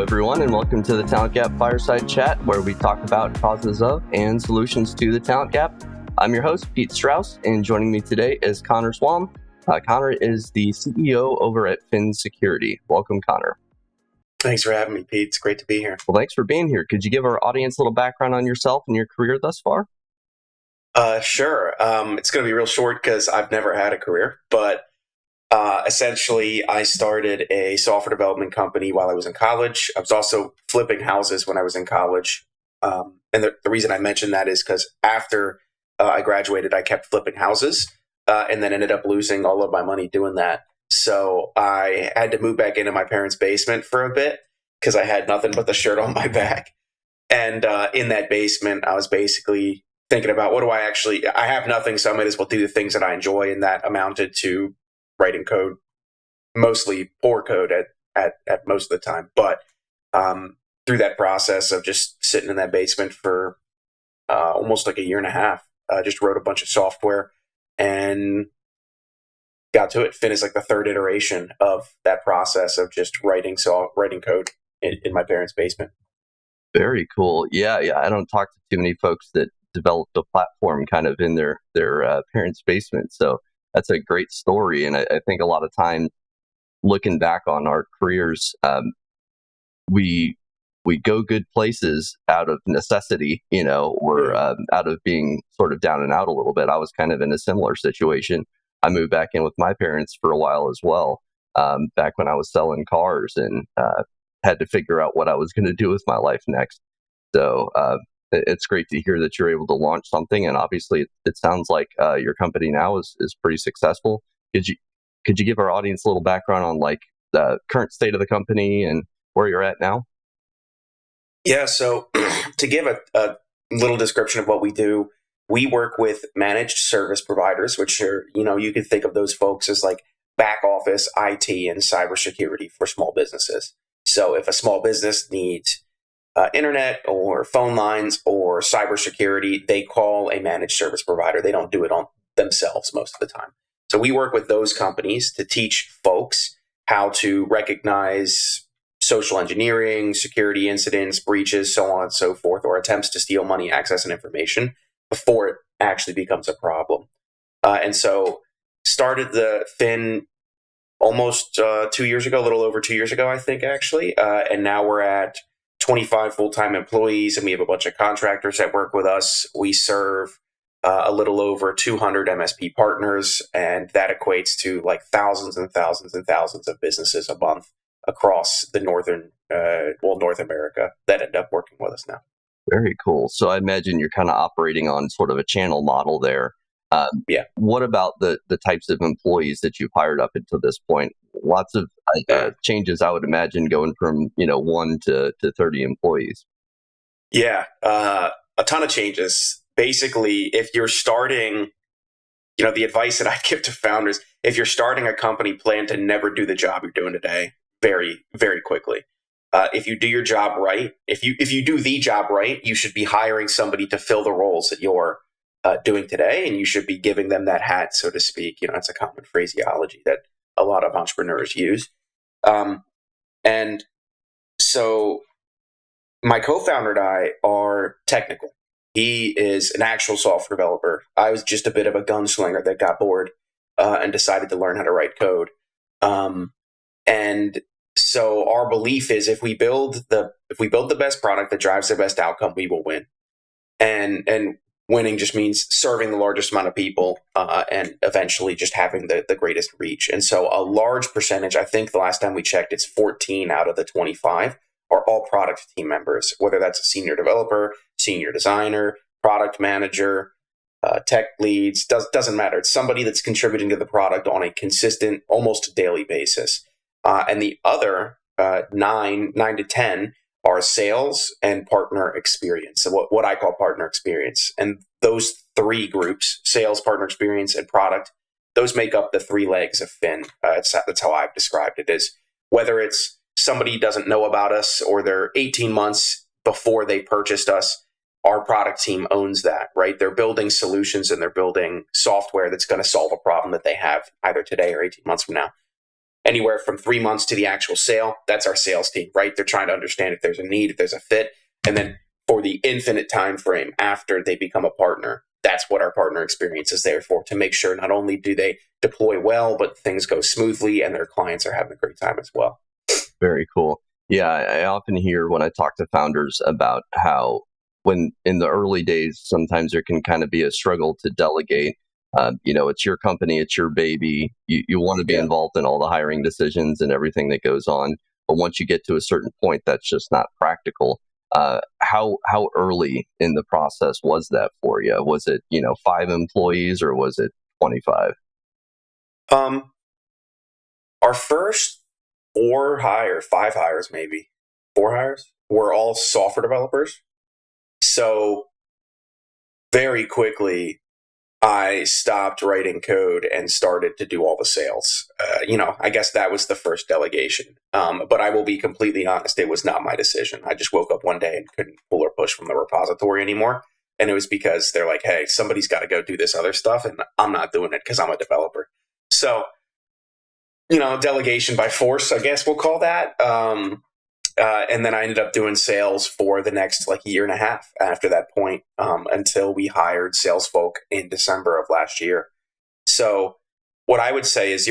everyone, and welcome to the Talent Gap Fireside Chat, where we talk about causes of and solutions to the talent gap. I'm your host, Pete Strauss, and joining me today is Connor Swam. Connor is the CEO over at Phin Security. Welcome, Connor. Thanks for having me, Pete. It's great to be here. Well, thanks for being here. Could you give our audience a little background on yourself and your career thus far? Sure. It's going to be real short because I've never had a career, but essentially, I started a software development company while I was in college. I was also flipping houses when I was in college. And the reason I mentioned that is because after I graduated, I kept flipping houses and then ended up losing all of my money doing that. So I had to move back into my parents' basement for a bit because I had nothing but the shirt on my back. And in that basement, I was basically thinking about I have nothing, so I might as well do the things that I enjoy. And that amounted to writing code, mostly poor code at most of the time. But through that process of just sitting in that basement for almost like a year and a half, just wrote a bunch of software and got to it. Phin is like the third iteration of that process of just writing code in my parents' basement. Very cool. Yeah. I don't talk to too many folks that developed a platform kind of in their parents' basement. So that's a great story. And I think a lot of time looking back on our careers, we go good places out of necessity, or out of being sort of down and out a little bit. I was kind of in a similar situation. I moved back in with my parents for a while as well, back when I was selling cars and had to figure out what I was going to do with my life next. So it's great to hear that you're able to launch something, and obviously it sounds like your company now is pretty successful. Could you give our audience a little background on like the current state of the company and where you're at now? Yeah, so to give a little description of what we do, we work with managed service providers, which are, you can think of those folks as like back office, IT, and cybersecurity for small businesses. So if a small business needs internet or phone lines or cybersecurity, they call a managed service provider. They don't do it on themselves most of the time. So we work with those companies to teach folks how to recognize social engineering, security incidents, breaches, so on and so forth, or attempts to steal money, access, and information before it actually becomes a problem. And so started the Phin almost 2 years ago, a little over 2 years ago, I think, actually. And now we're at 25 full-time employees, and we have a bunch of contractors that work with us. We serve a little over 200 MSP partners, and that equates to like thousands and thousands and thousands of businesses a month across the North America that end up working with us now. Very cool. So I imagine you're kind of operating on sort of a channel model there. Yeah. What about the types of employees that you've hired up until this point? Lots of changes, I would imagine, going from 1 to 30 employees. Yeah, a ton of changes. Basically, if you're starting, the advice that I give to founders, if you're starting a company, plan to never do the job you're doing today very, very quickly. If you do your job right, if you do the job right, you should be hiring somebody to fill the roles that you're doing today, and you should be giving them that hat, so to speak. It's a common phraseology that a lot of entrepreneurs use. And so my co-founder and I are technical. He is an actual software developer. I was just a bit of a gunslinger that got bored and decided to learn how to write code. And so our belief is if we build the best product that drives the best outcome, we will win. And winning just means serving the largest amount of people and eventually just having the greatest reach. And so a large percentage, I think the last time we checked, it's 14 out of the 25 are all product team members, whether that's a senior developer, senior designer, product manager, tech leads, doesn't matter. It's somebody that's contributing to the product on a consistent, almost daily basis. And the other 9 to 10 are sales and partner experience. So what I call partner experience. And those three groups, sales, partner experience, and product, those make up the three legs of Phin. That's how I've described it, is whether it's somebody doesn't know about us or they're 18 months before they purchased us, our product team owns that, right? They're building solutions and they're building software that's going to solve a problem that they have either today or 18 months from now. anywhere from 3 months to the actual sale. That's our sales team, right? They're trying to understand if there's a need, if there's a fit. And then for the infinite time frame after they become a partner, that's what our partner experience is there for, to make sure not only do they deploy well, but things go smoothly and their clients are having a great time as well. Very cool. Yeah, I often hear when I talk to founders about how when in the early days, sometimes there can kind of be a struggle to delegate. It's your company, it's your baby. You want to be involved in all the hiring decisions and everything that goes on. But once you get to a certain point, that's just not practical. How early in the process was that for you? Was it 5 employees or was it 25? Our first 5 hires, maybe 4 hires, were all software developers. So very quickly, I stopped writing code and started to do all the sales. I guess that was the first delegation. But I will be completely honest, it was not my decision. I just woke up one day and couldn't pull or push from the repository anymore. And it was because they're like, hey, somebody's got to go do this other stuff. And I'm not doing it because I'm a developer. So, delegation by force, I guess we'll call that. And then I ended up doing sales for the next year and a half after that point, until we hired sales folk in December of last year. So what I would say is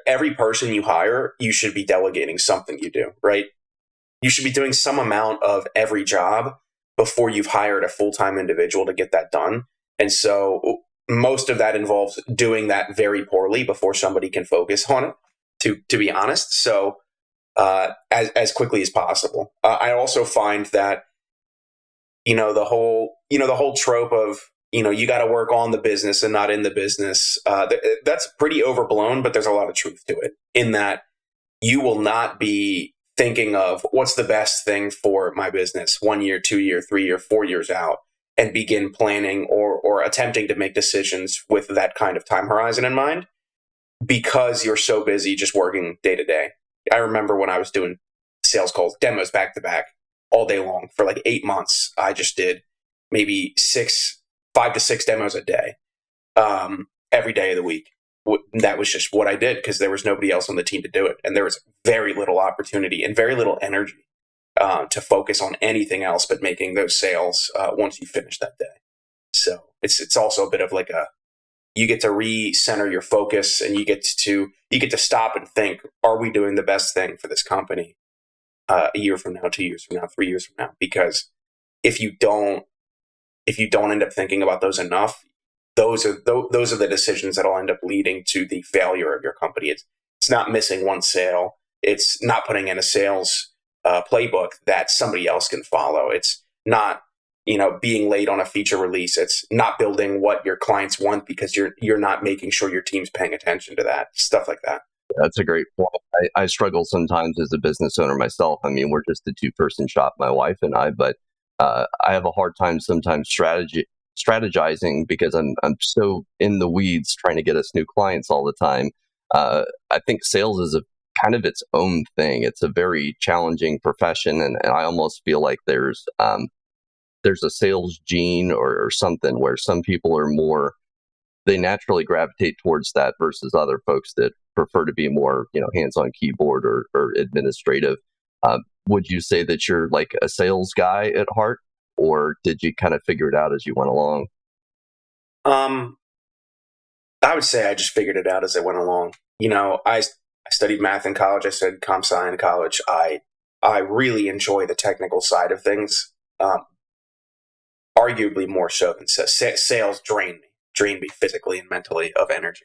every person you hire, you should be delegating something you do, right? You should be doing some amount of every job before you've hired a full-time individual to get that done. And so most of that involves doing that very poorly before somebody can focus on it, to be honest. So as quickly as possible. I also find that, the whole trope of, you got to work on the business and not in the business. That's pretty overblown, but there's a lot of truth to it, in that you will not be thinking of what's the best thing for my business 1 year, 2 year, 3 year, 4 years out, and begin planning or attempting to make decisions with that kind of time horizon in mind, because you're so busy just working day to day. I remember when I was doing sales calls, demos back to back all day long for 8 months. I just did maybe 5 to 6 demos a day, every day of the week. That was just what I did because there was nobody else on the team to do it. And there was very little opportunity and very little energy to focus on anything else but making those sales once you finish that day. So it's also a bit of you get to re-center your focus, and you get to stop and think, are we doing the best thing for this company a year from now, 2 years from now, 3 years from now? Because if you don't end up thinking about those enough, those are the decisions that will end up leading to the failure of your company. It's not missing one sale. It's not putting in a sales playbook that somebody else can follow. It's not being late on a feature release. It's not building what your clients want because you're not making sure your team's paying attention to that, stuff like that. That's a great point. I struggle sometimes as a business owner myself. I mean, we're just a 2-person shop, my wife and I, but I have a hard time sometimes strategizing because I'm so in the weeds trying to get us new clients all the time. I think sales is a kind of its own thing. It's a very challenging profession, and I almost feel like there's a sales gene or something where some people are more, they naturally gravitate towards that versus other folks that prefer to be more, hands on keyboard or administrative. Would you say that you're like a sales guy at heart, or did you kind of figure it out as you went along? I would say I just figured it out as I went along. I studied math in college. I studied comp sci in college. I really enjoy the technical side of things. Arguably more so than sales drain me physically and mentally of energy.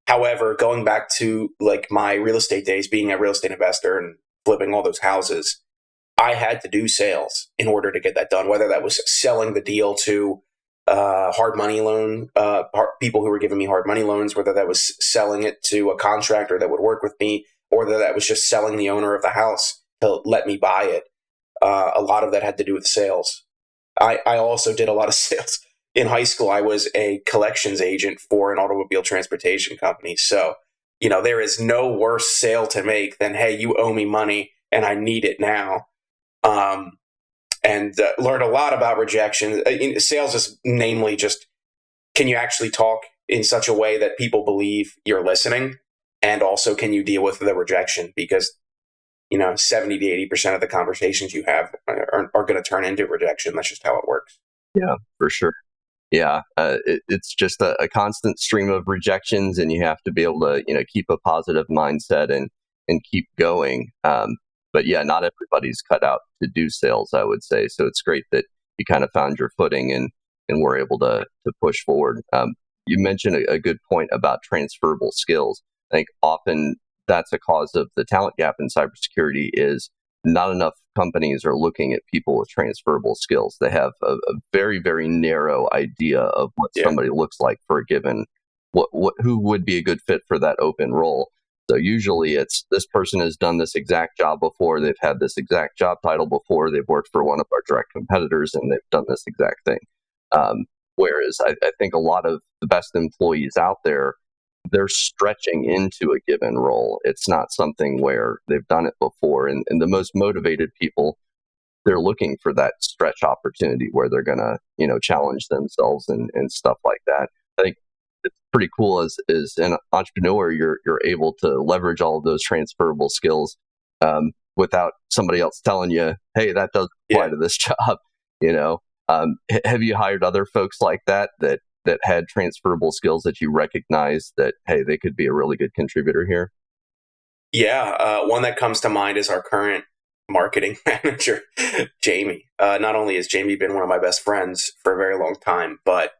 However, going back to my real estate days, being a real estate investor and flipping all those houses, I had to do sales in order to get that done, whether that was selling the deal to hard money loan, people who were giving me hard money loans, whether that was selling it to a contractor that would work with me, or whether that was just selling the owner of the house to let me buy it. A lot of that had to do with sales. I also did a lot of sales. In high school, I was a collections agent for an automobile transportation company. So, there is no worse sale to make than, hey, you owe me money and I need it now. And learned a lot about rejection. Sales is namely just, can you actually talk in such a way that people believe you're listening? And also, can you deal with the rejection? Because 70 to 80% of the conversations you have are going to turn into rejection. That's just how it works. Yeah, for sure. Yeah, it's just a constant stream of rejections, and you have to be able to, keep a positive mindset and keep going. But yeah, not everybody's cut out to do sales, I would say. So it's great that you kind of found your footing and were able to push forward. You mentioned a good point about transferable skills. I think often that's a cause of the talent gap in cybersecurity is not enough companies are looking at people with transferable skills. They have a very, very narrow idea of what somebody looks like for a given, who would be a good fit for that open role. So usually it's this person has done this exact job before, they've had this exact job title before, they've worked for one of our direct competitors, and they've done this exact thing. Whereas I think a lot of the best employees out there, they're stretching into a given role. It's not something where they've done it before. And the most motivated people, they're looking for that stretch opportunity where they're going to, challenge themselves and stuff like that. I think it's pretty cool as an entrepreneur, you're able to leverage all of those transferable skills without somebody else telling you, hey, that doesn't apply to this job. Have you hired other folks like that had transferable skills that you recognize that, hey, they could be a really good contributor here? Yeah. One that comes to mind is our current marketing manager, Jamie. Not only has Jamie been one of my best friends for a very long time, but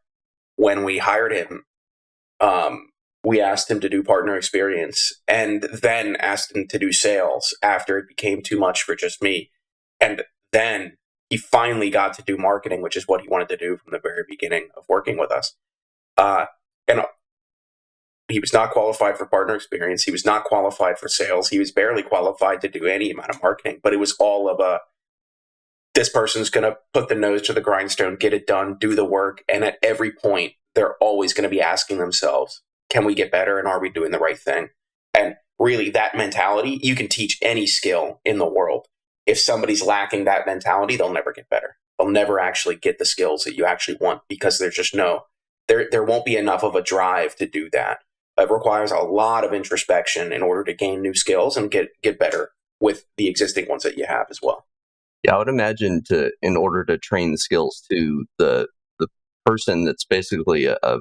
when we hired him, we asked him to do partner experience and then asked him to do sales after it became too much for just me. And then he finally got to do marketing, which is what he wanted to do from the very beginning of working with us. And he was not qualified for partner experience. He was not qualified for sales. He was barely qualified to do any amount of marketing, but it was all of this person's going to put the nose to the grindstone, get it done, do the work. And at every point, they're always going to be asking themselves, can we get better? And are we doing the right thing? And really that mentality, you can teach any skill in the world. If somebody's lacking that mentality, they'll never get better. They'll never actually get the skills that you actually want because there's just there won't be enough of a drive to do that. It requires a lot of introspection in order to gain new skills and get better with the existing ones that you have as well. Yeah, I would imagine in order to train the skills to the person that's basically a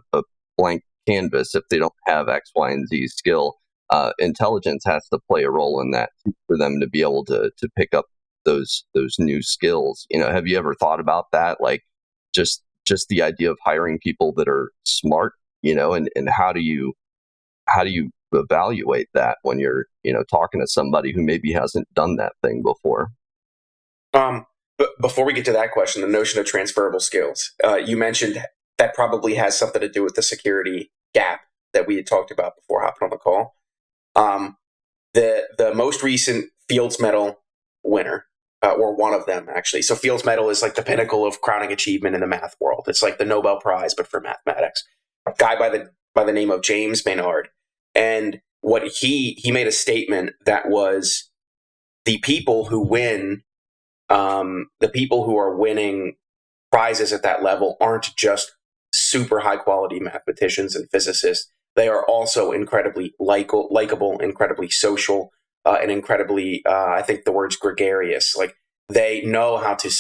blank canvas, if they don't have X, Y, and Z skill, intelligence has to play a role in that for them to be able to pick up those new skills. Have you ever thought about that? Like just the idea of hiring people that are smart, and how do you evaluate that when you're, talking to somebody who maybe hasn't done that thing before? But before we get to that question, the notion of transferable skills, you mentioned that probably has something to do with the security gap that we had talked about before hopping on the call. The most recent Fields Medal winner, or one of them actually. So Fields Medal is like the pinnacle of crowning achievement in the math world. It's like the Nobel Prize, but for mathematics. A guy by the name of James Maynard, and what he made a statement that was the people who win. The people who are winning prizes at that level aren't just super high quality mathematicians and physicists. They are also incredibly likable, incredibly social, and incredibly, I think the word's gregarious. Like they know how to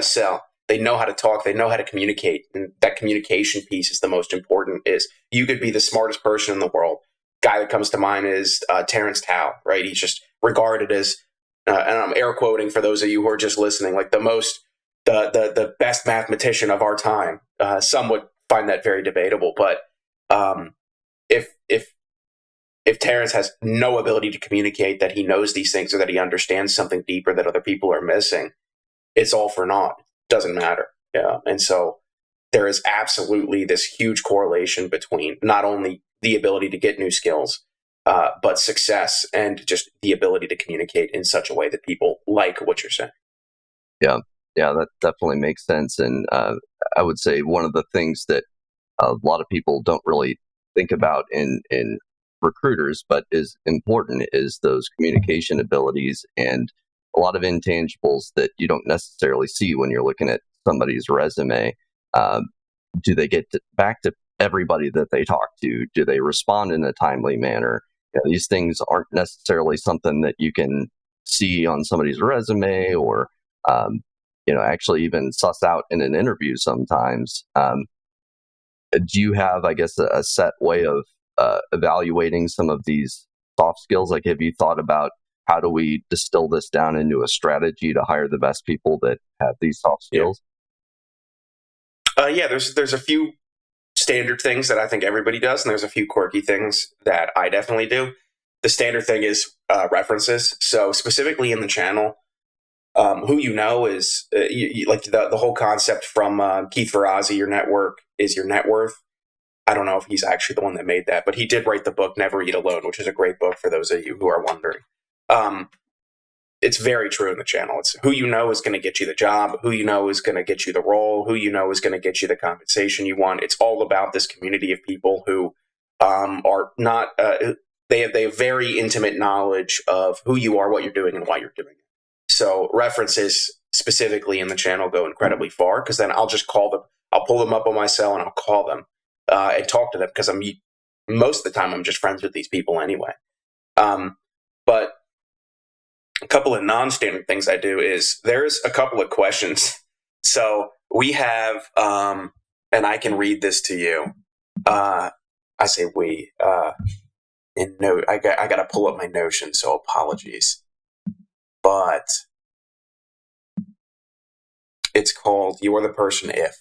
sell, they know how to talk, they know how to communicate, and that communication piece is the most important. Is you could be the smartest person in the world. Guy that comes to mind is Terrence Tao, right? He's just regarded as and I'm air quoting for those of you who are just listening, like the best mathematician of our time. Some would find that very debatable, but if Terrence has no ability to communicate that he knows these things or that he understands something deeper that other people are missing, it's all for naught. It doesn't matter. Yeah, and so there is absolutely this huge correlation between not only the ability to get new skills, but success and just the ability to communicate in such a way that people like what you're saying. Yeah, that definitely makes sense. And I would say one of the things that a lot of people don't really think about in recruiters, but is important, is those communication abilities and a lot of intangibles that you don't necessarily see when you're looking at somebody's resume. Do they get back to everybody that they talk to? Do they respond in a timely manner? these things aren't necessarily something that you can see on somebody's resume or, actually even suss out in an interview sometimes. Do you have, I guess, a set way of evaluating some of these soft skills? Like, have you thought about how do we distill this down into a strategy to hire the best people that have these soft Yeah. skills? Yeah, there's a few standard things that I think everybody does, and there's a few quirky things that I definitely do. The standard thing is references. So specifically in the channel, who you know is like the whole concept from Keith Ferrazzi, your network is your net worth. I don't know if he's actually the one that made that, but he did write the book Never Eat Alone, which is a great book for those of you who are wondering. Um, it's very true in the channel. It's who you know is going to get you the job, who you know is going to get you the role, who you know is going to get you the compensation you want. It's all about this community of people who are not, they have very intimate knowledge of who you are, what you're doing, and why you're doing it. So references specifically in the channel go incredibly far, because then I'll just call them. I'll pull them up on my cell and I'll call them and talk to them, because most of the time I'm just friends with these people anyway. But a couple of non-standard things I do is there's a couple of questions. So we have, and I can read this to you. I say we. I got to pull up my Notion, so apologies. But it's called "You're the Person If."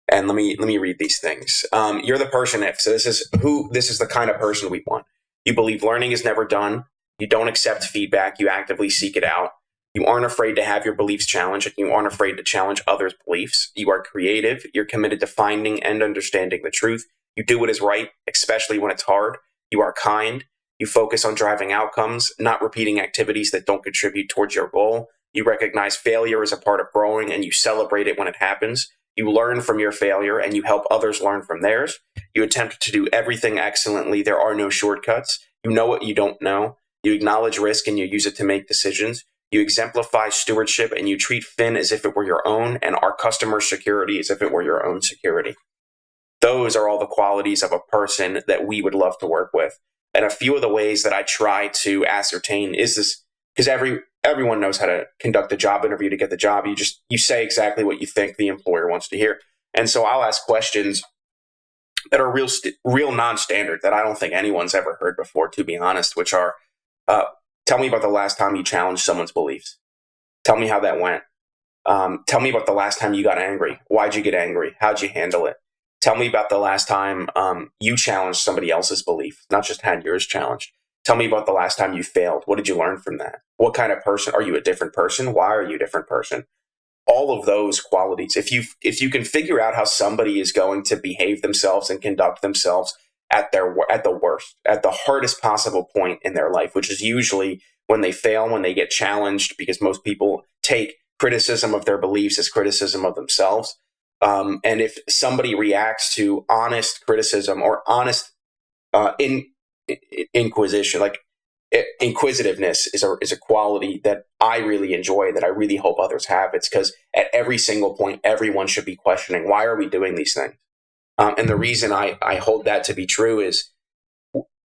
And let me read these things. You're the person if. So this is the kind of person we want. You believe learning is never done. You don't accept feedback. You actively seek it out. You aren't afraid to have your beliefs challenged, and you aren't afraid to challenge others' beliefs. You are creative. You're committed to finding and understanding the truth. You do what is right, especially when it's hard. You are kind. You focus on driving outcomes, not repeating activities that don't contribute towards your goal. You recognize failure as a part of growing, and you celebrate it when it happens. You learn from your failure, and you help others learn from theirs. You attempt to do everything excellently. There are no shortcuts. You know what you don't know. You acknowledge risk, and you use it to make decisions. You exemplify stewardship, and you treat Phin as if it were your own, and our customer security as if it were your own security. Those are all the qualities of a person that we would love to work with. And a few of the ways that I try to ascertain is this, because everyone knows how to conduct a job interview to get the job. You say exactly what you think the employer wants to hear. And so I'll ask questions that are real non-standard that I don't think anyone's ever heard before, to be honest, which are, tell me about the last time you challenged someone's beliefs. Tell me how that went. Tell me about the last time you got angry. Why'd you get angry? How'd you handle it? Tell me about the last time you challenged somebody else's belief, not just had yours challenged. Tell me about the last time you failed. What did you learn from that? What kind of person? Are you a different person? Why are you a different person? All of those qualities. If you can figure out how somebody is going to behave themselves and conduct themselves at the worst, at the hardest possible point in their life, which is usually when they fail, when they get challenged, because most people take criticism of their beliefs as criticism of themselves. And if somebody reacts to honest criticism or honest inquisition, like inquisitiveness is a quality that I really enjoy, that I really hope others have. It's because at every single point, everyone should be questioning, why are we doing these things? And the reason I hold that to be true is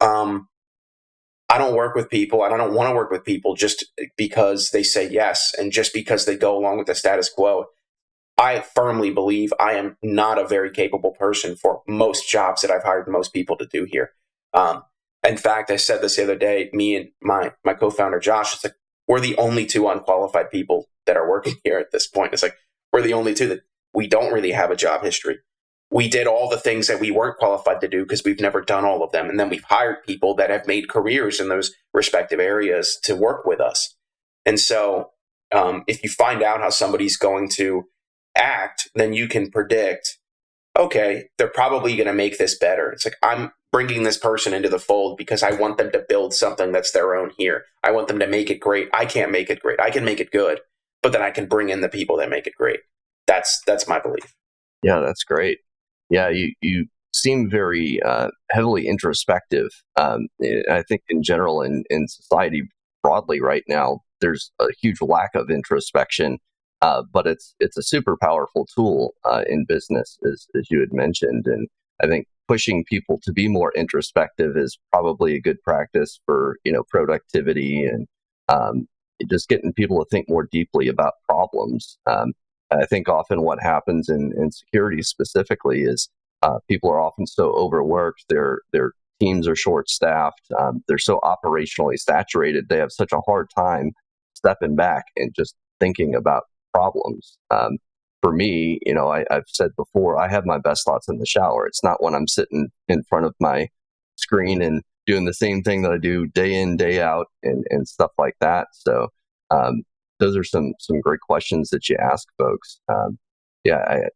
I don't work with people, and I don't want to work with people just because they say yes and just because they go along with the status quo. I firmly believe I am not a very capable person for most jobs that I've hired most people to do here. In fact, I said this the other day, me and my co-founder, Josh, it's like, we're the only two unqualified people that are working here at this point. It's like, we're the only two that we don't really have a job history. We did all the things that we weren't qualified to do because we've never done all of them. And then we've hired people that have made careers in those respective areas to work with us. And so if you find out how somebody's going to act, then you can predict, okay, they're probably going to make this better. It's like, I'm bringing this person into the fold because I want them to build something that's their own here. I want them to make it great. I can't make it great. I can make it good, but then I can bring in the people that make it great. That's my belief. Yeah, that's great. Yeah, you seem very heavily introspective. I think in general in society broadly right now, there's a huge lack of introspection. But it's a super powerful tool in business, as you had mentioned. And I think pushing people to be more introspective is probably a good practice for, productivity and just getting people to think more deeply about problems. I think often what happens in security specifically is people are often so overworked, their teams are short staffed, they're so operationally saturated, they have such a hard time stepping back and just thinking about problems. For me, I've said before, I have my best thoughts in the shower. It's not when I'm sitting in front of my screen and doing the same thing that I do day in, day out, and stuff like that. So those are some great questions that you ask folks. Yeah,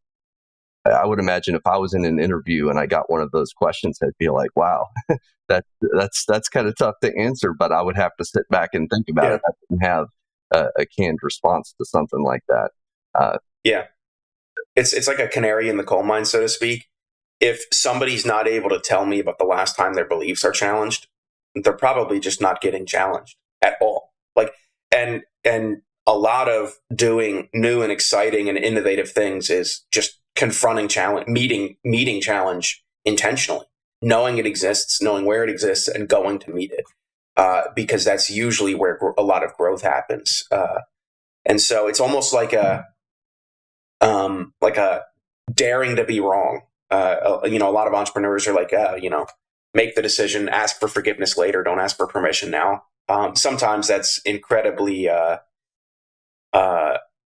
I would imagine if I was in an interview and I got one of those questions, I'd be like, wow, that's kind of tough to answer, but I would have to sit back and think about it. I didn't have a canned response to something like that. Yeah. It's like a canary in the coal mine, so to speak. If somebody's not able to tell me about the last time their beliefs are challenged, they're probably just not getting challenged at all. And a lot of doing new and exciting and innovative things is just confronting challenge, meeting challenge intentionally, knowing it exists, knowing where it exists, and going to meet it, because that's usually where a lot of growth happens. And so it's almost like a daring to be wrong. A lot of entrepreneurs are like, make the decision, ask for forgiveness later, don't ask for permission now. Sometimes that's incredibly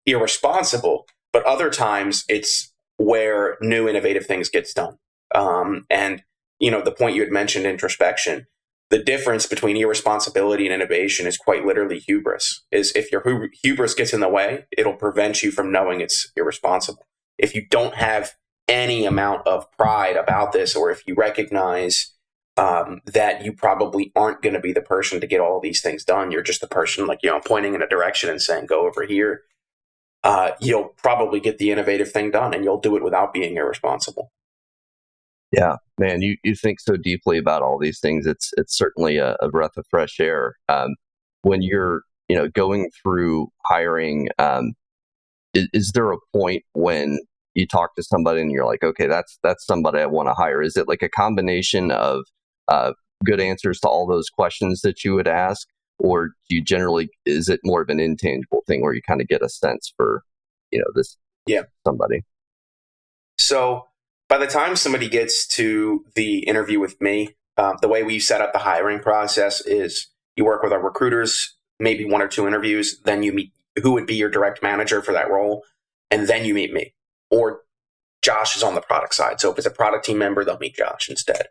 irresponsible, but other times it's where new innovative things gets done. And the point you had mentioned, introspection. The difference between irresponsibility and innovation is quite literally hubris. Is if your hubris gets in the way, it'll prevent you from knowing it's irresponsible. If you don't have any amount of pride about this, or if you recognize that you probably aren't going to be the person to get all of these things done, you're just the person pointing in a direction and saying, go over here, you'll probably get the innovative thing done, and you'll do it without being irresponsible. Yeah, man, you think so deeply about all these things. It's certainly a breath of fresh air. When you're going through hiring, is there a point when you talk to somebody and you're like, okay, that's somebody I want to hire? Is it like a combination of good answers to all those questions that you would ask, or do you generally, is it more of an intangible thing where you kind of get a sense for this somebody? So by the time somebody gets to the interview with me, the way we set up the hiring process is you work with our recruiters, maybe 1 or 2 interviews, then you meet who would be your direct manager for that role, and then you meet me. Or Josh is on the product side. So if it's a product team member, they'll meet Josh instead.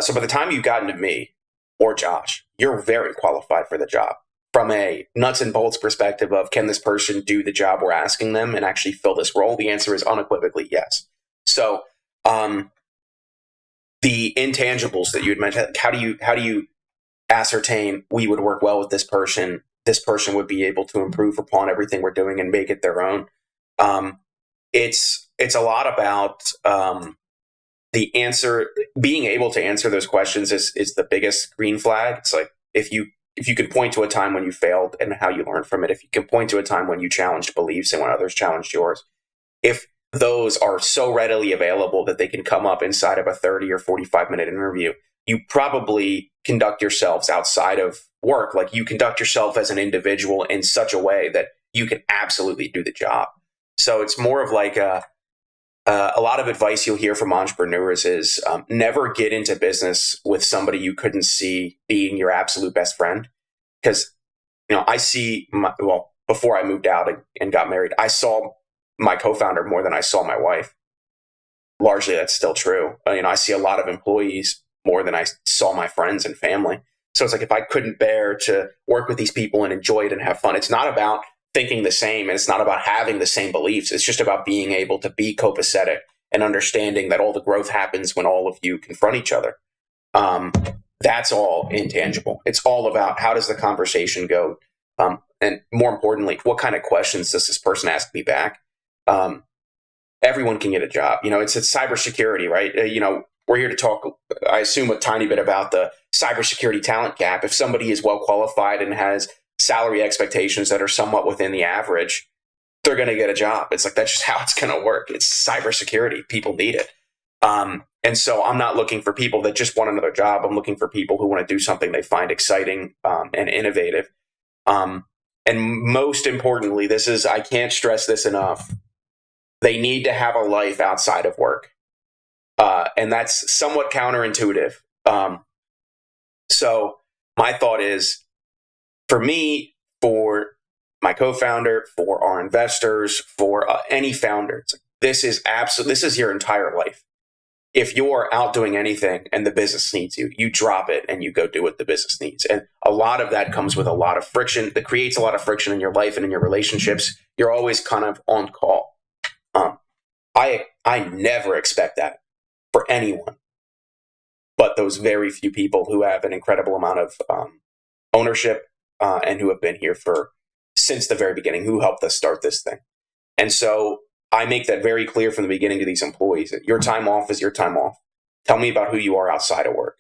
So by the time you've gotten to me or Josh, you're very qualified for the job. From a nuts and bolts perspective of, can this person do the job we're asking them and actually fill this role? The answer is unequivocally yes. So the intangibles that you had mentioned, how do you ascertain we would work well with this person would be able to improve upon everything we're doing and make it their own? It's a lot about the answer, being able to answer those questions is the biggest green flag. It's like, if you can point to a time when you failed and how you learned from it, if you can point to a time when you challenged beliefs and when others challenged yours, if those are so readily available that they can come up inside of a 30 or 45-minute interview, you probably conduct yourselves outside of work. Like, you conduct yourself as an individual in such a way that you can absolutely do the job. So it's more of like a lot of advice you'll hear from entrepreneurs is never get into business with somebody you couldn't see being your absolute best friend. Because, I see before I moved out and got married, I saw my co-founder more than I saw my wife. Largely, that's still true. I see a lot of employees more than I saw my friends and family. So it's like, if I couldn't bear to work with these people and enjoy it and have fun, it's not about thinking the same, and it's not about having the same beliefs. It's just about being able to be copacetic and understanding that all the growth happens when all of you confront each other. That's all intangible. It's all about, how does the conversation go? And more importantly, what kind of questions does this person ask me back? Everyone can get a job. It's cybersecurity, right? We're here to talk, I assume, a tiny bit about the cybersecurity talent gap. If somebody is well qualified and has salary expectations that are somewhat within the average, they're going to get a job. It's like, that's just how it's going to work. It's cybersecurity. People need it. And so I'm not looking for people that just want another job. I'm looking for people who want to do something they find exciting and innovative. And most importantly, I can't stress this enough. They need to have a life outside of work. And that's somewhat counterintuitive. So my thought is, for me, for my co-founder, for our investors, for any founder, this is your entire life. If you're out doing anything and the business needs you, you drop it and you go do what the business needs. And a lot of that comes with a lot of friction. That creates a lot of friction in your life and in your relationships. You're always kind of on call. I never expect that for anyone, but those very few people who have an incredible amount of ownership and who have been here since the very beginning, who helped us start this thing. And so I make that very clear from the beginning to these employees. Your time off is your time off. Tell me about who you are outside of work.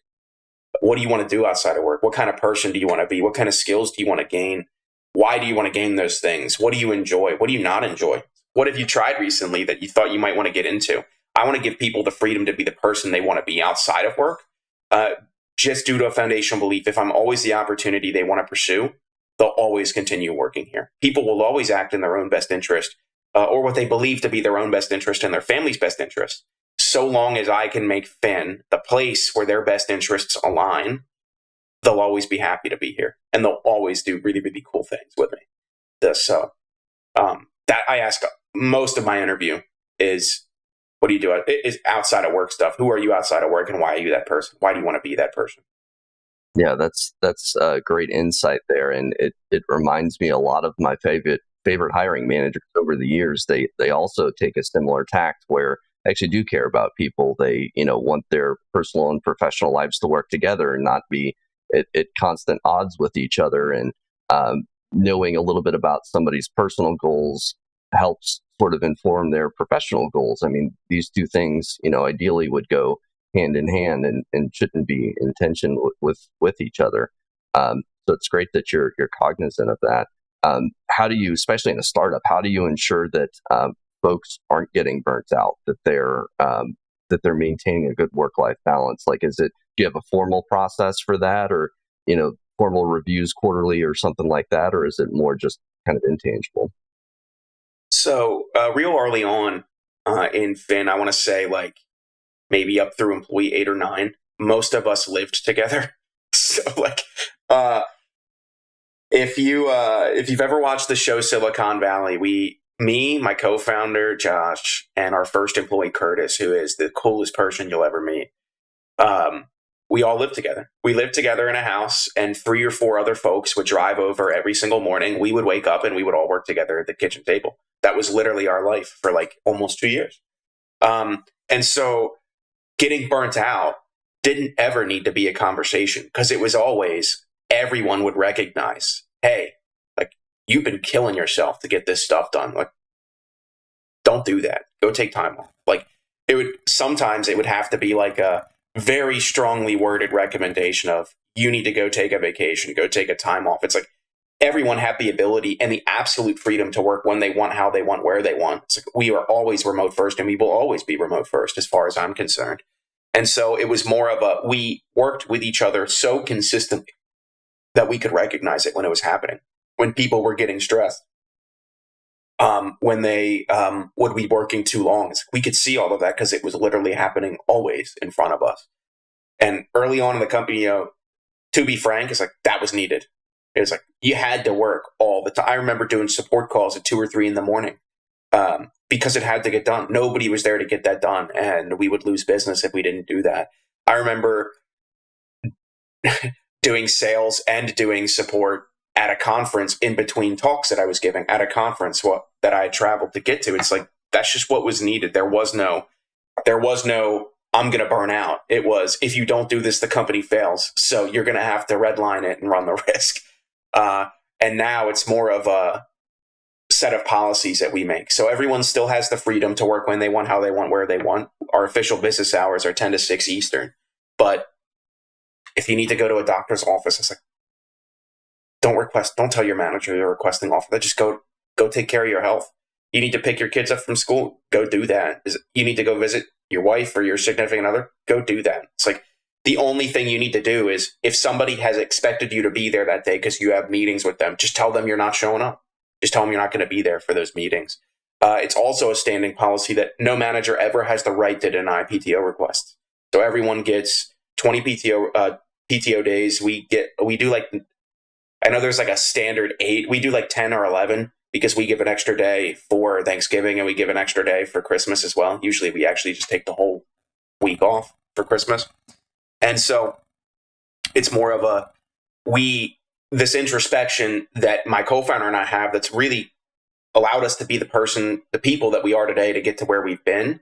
What do you want to do outside of work? What kind of person do you want to be? What kind of skills do you want to gain? Why do you want to gain those things? What do you enjoy? What do you not enjoy? What have you tried recently that you thought you might want to get into? I want to give people the freedom to be the person they want to be outside of work, just due to a foundational belief. If I'm always the opportunity they want to pursue, they'll always continue working here. People will always act in their own best interest, or what they believe to be their own best interest and their family's best interest. So long as I can make Phin the place where their best interests align, they'll always be happy to be here. And they'll always do really, really cool things with me. That I ask most of my interview is, what do you do? Is outside of work stuff. Who are you outside of work and why are you that person? Why do you want to be that person? Yeah, that's a great insight there. And it reminds me a lot of my favorite hiring managers over the years. They also take a similar tact where they actually do care about people. They want their personal and professional lives to work together and not be at constant odds with each other. And knowing a little bit about somebody's personal goals helps sort of inform their professional goals. I mean, these two things, ideally would go hand in hand and shouldn't be in tension with each other. So it's great that you're cognizant of that. How do you, especially in a startup, how do you ensure that folks aren't getting burnt out, that they're maintaining a good work-life balance? Like, do you have a formal process for that, or formal reviews quarterly or something like that, or is it more just kind of intangible? So real early on in Phin, I want to say like maybe up through employee 8 or 9, most of us lived together. So like, if you've ever watched the show Silicon Valley, me, my co-founder Josh, and our first employee Curtis, who is the coolest person you'll ever meet, we all lived together. We lived together in a house, and 3 or 4 other folks would drive over every single morning. We would wake up and we would all work together at the kitchen table. That was literally our life for like almost 2 years. And so getting burnt out didn't ever need to be a conversation, because it was always, everyone would recognize, hey, like, you've been killing yourself to get this stuff done. Like, don't do that. Go take time off. Like, sometimes it would have to be like a very strongly worded recommendation of, you need to go take a vacation, go take a time off. It's like, everyone had the ability and the absolute freedom to work when they want, how they want, where they want. It's like, we are always remote first, and we will always be remote first as far as I'm concerned. And so it was more of we worked with each other so consistently that we could recognize it when it was happening, when people were getting stressed, when they would be working too long. We could see all of that because it was literally happening always in front of us. And early on in the company, to be frank, it's like, that was needed. It was like, you had to work all the time. I remember doing support calls at 2 or 3 in the morning because it had to get done. Nobody was there to get that done, and we would lose business if we didn't do that. I remember doing sales and doing support at a conference in between talks that I was giving at a conference that I had traveled to get to. It's like, that's just what was needed. There was no, I'm going to burn out. It was, if you don't do this, the company fails. So you're going to have to redline it and run the risk. And now it's more of a set of policies that we make. So everyone still has the freedom to work when they want, how they want, where they want. Our official business hours are 10 to 6 Eastern. But if you need to go to a doctor's office, it's like, don't tell your manager you're requesting off. Just go take care of your health. You need to pick your kids up from school, go do that. You need to go visit your wife or your significant other, go do that. It's like the only thing you need to do is if somebody has expected you to be there that day because you have meetings with them, just tell them you're not showing up. Just tell them you're not going to be there for those meetings. It's also a standing policy that no manager ever has the right to deny PTO requests. So everyone gets 20 PTO days. We do like, I know there's like a standard 8. We do like 10 or 11 because we give an extra day for Thanksgiving and we give an extra day for Christmas as well. Usually we actually just take the whole week off for Christmas. And so it's more of this introspection that my co-founder and I have that's really allowed us to be the people that we are today to get to where we've been.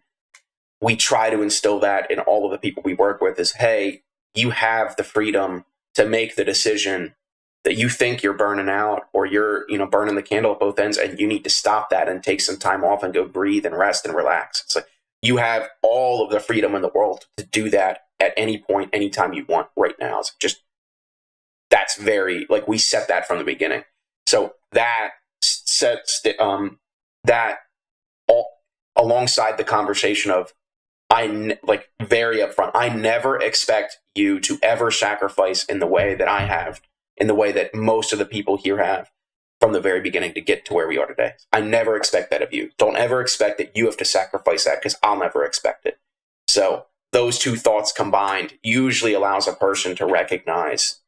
We try to instill that in all of the people we work with is, hey, you have the freedom to make the decision that you think you're burning out or you're, burning the candle at both ends, and you need to stop that and take some time off and go breathe and rest and relax. It's like you have all of the freedom in the world to do that at any point, anytime you want right now. It's just, that's very, like, we set that from the beginning. So that sets that all alongside the conversation of, very upfront, I never expect you to ever sacrifice in the way that I have, in the way that most of the people here have from the very beginning to get to where we are today. I never expect that of you. Don't ever expect that you have to sacrifice that, because I'll never expect it. So those two thoughts combined usually allows a person to recognize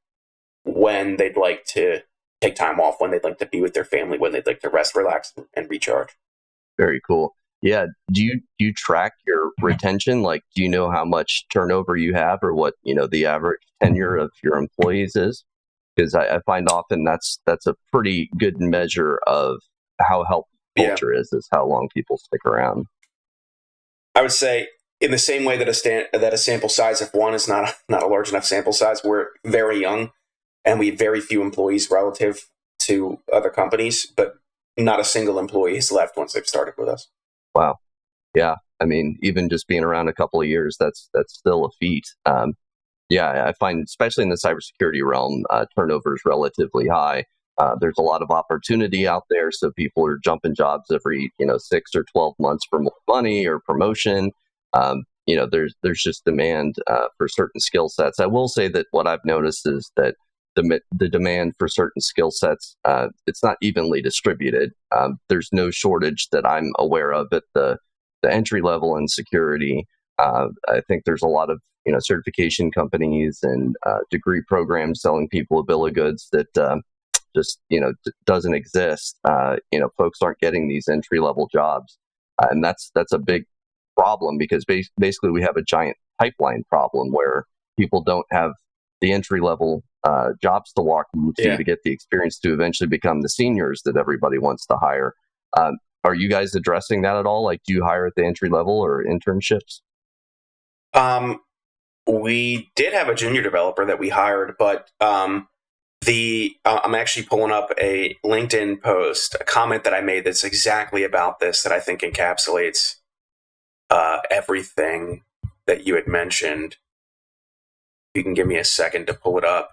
when they'd like to take time off, when they'd like to be with their family, when they'd like to rest, relax, and recharge. Very cool. Yeah. Do you track your retention? Like, do you know how much turnover you have, or what, the average tenure of your employees is? Because I find often that's a pretty good measure of how healthy culture is how long people stick around. I would say in the same way that a sample size of one is not a large enough sample size, we're very young and we have very few employees relative to other companies, but not a single employee has left once they've started with us. Wow. Yeah. I mean, even just being around a couple of years, that's still a feat. I find, especially in the cybersecurity realm, turnover is relatively high. There's a lot of opportunity out there, so people are jumping jobs every 6 or 12 months for more money or promotion. There's just demand for certain skill sets. I will say that what I've noticed is that the demand for certain skill sets, it's not evenly distributed. There's no shortage that I'm aware of at the entry level in security. I think there's a lot of certification companies and degree programs selling people a bill of goods that just doesn't exist. Folks aren't getting these entry level jobs, and that's a big problem, because basically we have a giant pipeline problem where people don't have the entry level jobs to walk into to get the experience to eventually become the seniors that everybody wants to hire. Are you guys addressing that at all? Like, do you hire at the entry level or internships? We did have a junior developer that we hired, but I'm actually pulling up a LinkedIn post, a comment that I made that's exactly about this, that I think encapsulates everything that you had mentioned. You can give me a second to pull it up.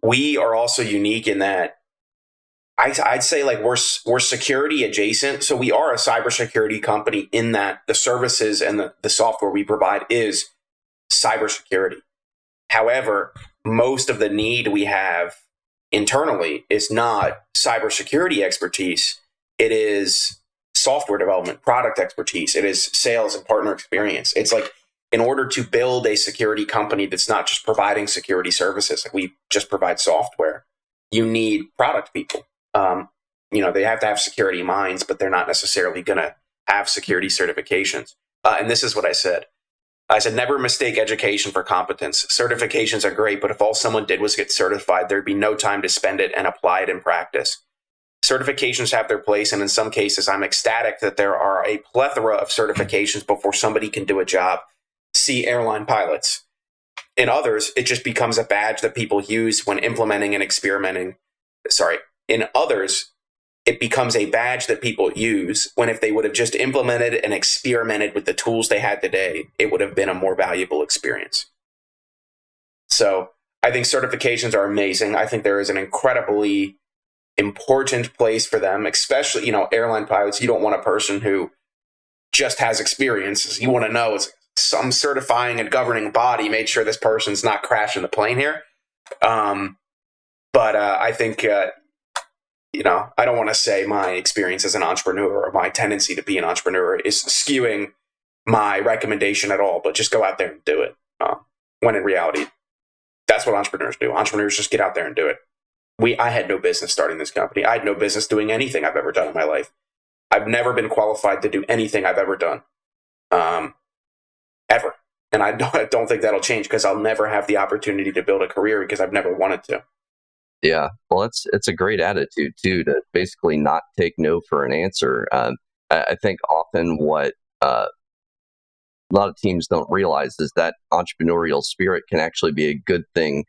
We are also unique in that I'd say like we're security adjacent. So we are a cybersecurity company in that the services and the software we provide is cybersecurity. However, most of the need we have internally is not cybersecurity expertise. It is software development, product expertise. It is sales and partner experience. It's like, in order to build a security company that's not just providing security services, like we just provide software, you need product people. They have to have security minds, but they're not necessarily going to have security certifications. And this is what I said. I said, never mistake education for competence. Certifications are great, but if all someone did was get certified, there'd be no time to spend it and apply it in practice. Certifications have their place, and in some cases, I'm ecstatic that there are a plethora of certifications before somebody can do a job. See airline pilots. In others, it just becomes a badge that people use when implementing and experimenting. In others, it becomes a badge that people use when, if they would have just implemented and experimented with the tools they had today, it would have been a more valuable experience. So I think certifications are amazing. I think there is an incredibly important place for them, especially, airline pilots. You don't want a person who just has experience. You want to know is some certifying and governing body made sure this person's not crashing the plane here. But I think, I don't want to say my experience as an entrepreneur or my tendency to be an entrepreneur is skewing my recommendation at all, but just go out there and do it. When in reality, that's what entrepreneurs do. Entrepreneurs just get out there and do it. I had no business starting this company. I had no business doing anything I've ever done in my life. I've never been qualified to do anything I've ever done, ever. And I don't think that'll change because I'll never have the opportunity to build a career because I've never wanted to. Yeah, well, it's a great attitude too, to basically not take no for an answer. I think often what a lot of teams don't realize is that entrepreneurial spirit can actually be a good thing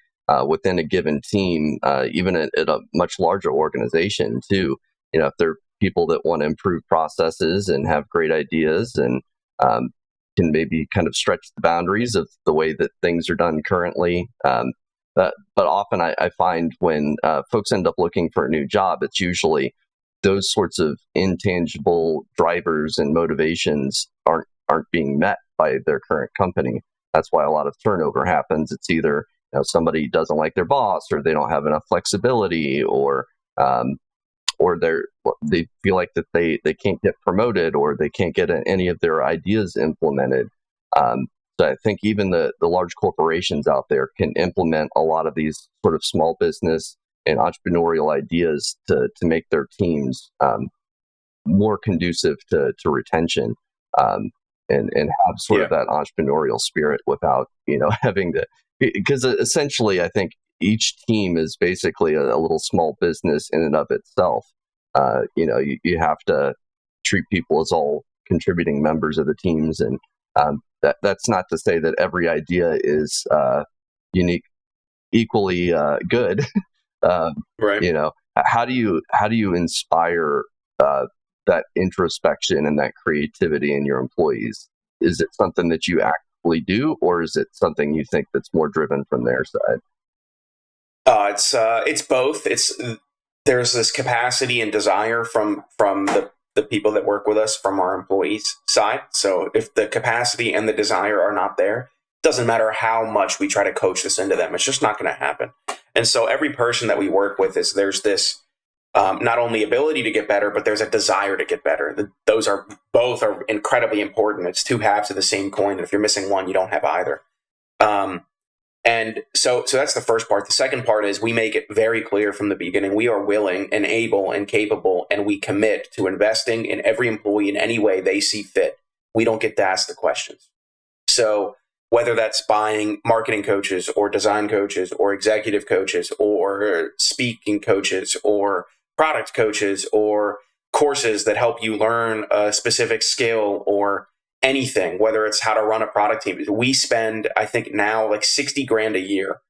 within a given team, even at a much larger organization too. If there are people that want to improve processes and have great ideas and can maybe kind of stretch the boundaries of the way that things are done currently. But often I find when folks end up looking for a new job, it's usually those sorts of intangible drivers and motivations aren't being met by their current company. That's why a lot of turnover happens. It's either somebody doesn't like their boss, or they don't have enough flexibility, or they feel like that they can't get promoted, or they can't get any of their ideas implemented. So I think even the large corporations out there can implement a lot of these sort of small business and entrepreneurial ideas to make their teams more conducive to retention, and have sort of that entrepreneurial spirit without having to, because essentially I think each team is basically a little small business in and of itself. You have to treat people as all contributing members of the teams, and that's not to say that every idea is unique, equally good. Right. How do you inspire that introspection and that creativity in your employees? Is it something that you actively do, or is it something you think that's more driven from their side? It's both. There's this capacity and desire from the people that work with us, from our employees' side. So if the capacity and the desire are not there, it doesn't matter how much we try to coach this into them. It's just not going to happen. And so every person that we work with there's this not only ability to get better, but there's a desire to get better. Both are incredibly important. It's two halves of the same coin. And if you're missing one, you don't have either. And so that's the first part. The second part is we make it very clear from the beginning, we are willing and able and capable, and we commit to investing in every employee in any way they see fit. We don't get to ask the questions. So whether that's buying marketing coaches or design coaches or executive coaches or speaking coaches or product coaches or courses that help you learn a specific skill or anything, whether it's how to run a product team. We spend, I think now, like $60,000 a year